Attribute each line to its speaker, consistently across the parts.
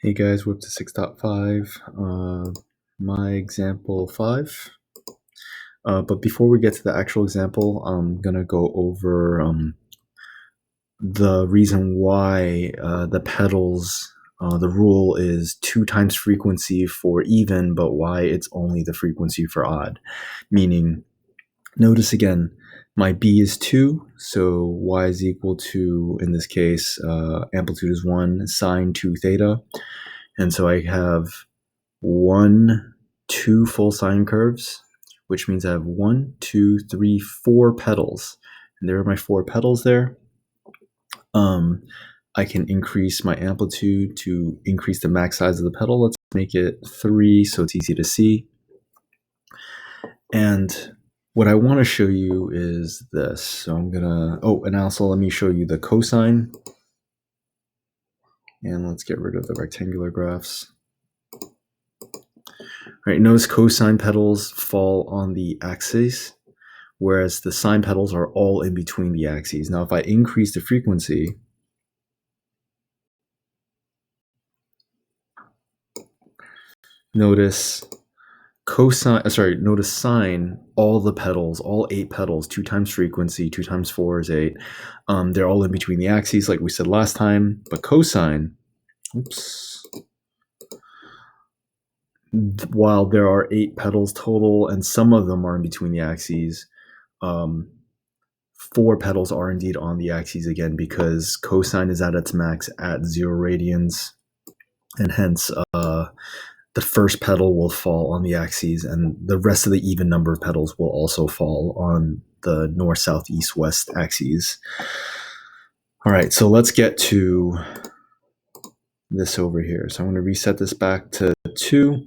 Speaker 1: Hey guys, we're up to 6.5, my example 5. But before we get to the actual example, I'm going to go over the reason why the pedals, the rule is 2 times frequency for even, but why it's only the frequency for odd. Meaning, notice again, my B is 2, so Y is equal to, in this case, amplitude is 1, sine 2 theta. And so I have 2 full sine curves, which means I have 1, 2, 3, 4 pedals. And there are my 4 pedals there. I can increase my amplitude to increase the max size of the pedal. Let's make it 3 so it's easy to see. And what I want to show you is this. So I'm gonna, and also let me show you the cosine. And let's get rid of the rectangular graphs. Right, notice cosine pedals fall on the axis, whereas the sine pedals are all in between the axes. Now, if I increase the frequency, notice notice sine, all the pedals, all 8 pedals, 2 times frequency, 2 times 4 is 8. They're all in between the axes, like we said last time. But cosine, while there are 8 pedals total, and some of them are in between the axes, 4 pedals are indeed on the axes again, because cosine is at its max at 0 radians, and hence the first pedal will fall on the axes, and the rest of the even number of pedals will also fall on the north, south, east, west axes. All right, so let's get to this over here. So I'm going to reset this back to 2.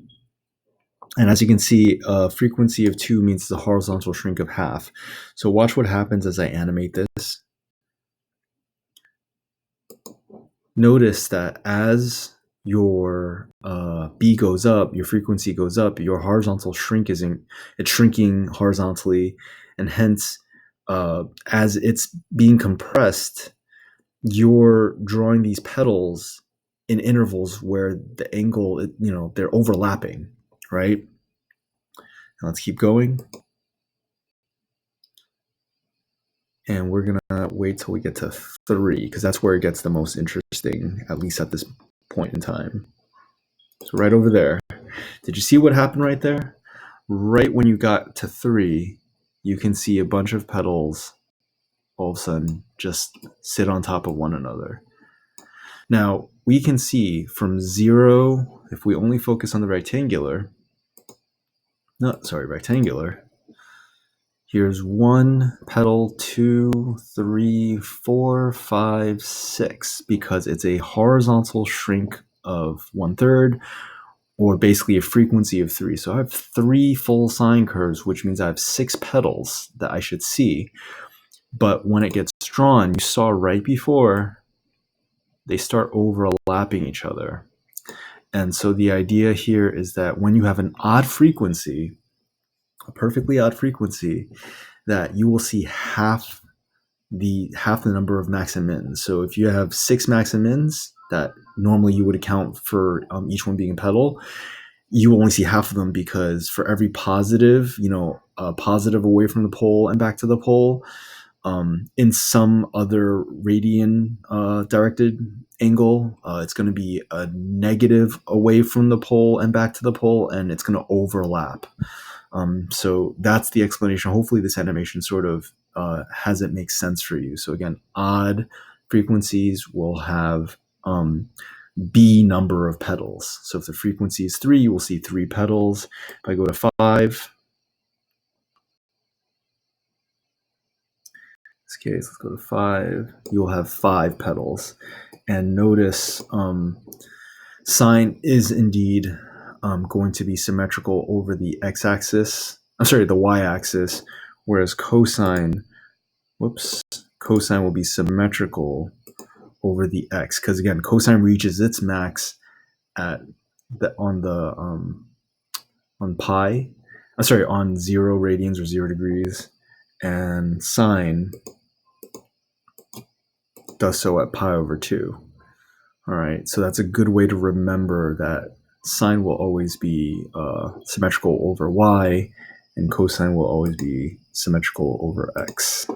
Speaker 1: And as you can see, frequency of 2 means the horizontal shrink of half. So watch what happens as I animate this. Notice that as your B goes up, your frequency goes up, your horizontal shrink it's shrinking horizontally, and hence as it's being compressed, you're drawing these pedals in intervals where the angle, they're overlapping, right? Now let's keep going. And we're gonna wait till we get to 3, because that's where it gets the most interesting, at least at this point in time. So right over there. Did you see what happened right there? Right when you got to 3, you can see a bunch of pedals all of a sudden just sit on top of one another. Now, we can see from 0, if we only focus on the rectangular, here's 1 pedal, 2, 3, 4, 5, 6, because it's a horizontal shrink of 1/3, or basically a frequency of 3. So I have 3 full sine curves, which means I have 6 pedals that I should see. But when it gets drawn, you saw right before, they start overlapping each other. And so the idea here is that when you have an odd frequency, a perfectly odd frequency, that you will see half the number of max and mins. So if you have 6 max and mins that normally you would account for each one being a pedal, you only see half of them, because for every positive, positive away from the pole and back to the pole, in some other radian directed angle, it's going to be a negative away from the pole and back to the pole, and it's going to overlap. So that's the explanation. Hopefully this animation sort of has it make sense for you. So again, odd frequencies will have B number of pedals. So if the frequency is 3, you will see 3 pedals. If I go to 5, this case, let's go to 5, you'll have 5 pedals. And notice sine is indeed going to be symmetrical over the x-axis, the y-axis, whereas cosine will be symmetrical over the x, because again, cosine reaches its max on 0 radians or 0 degrees, and sine does so at pi over 2. All right, so that's a good way to remember that sine will always be symmetrical over y, and cosine will always be symmetrical over x.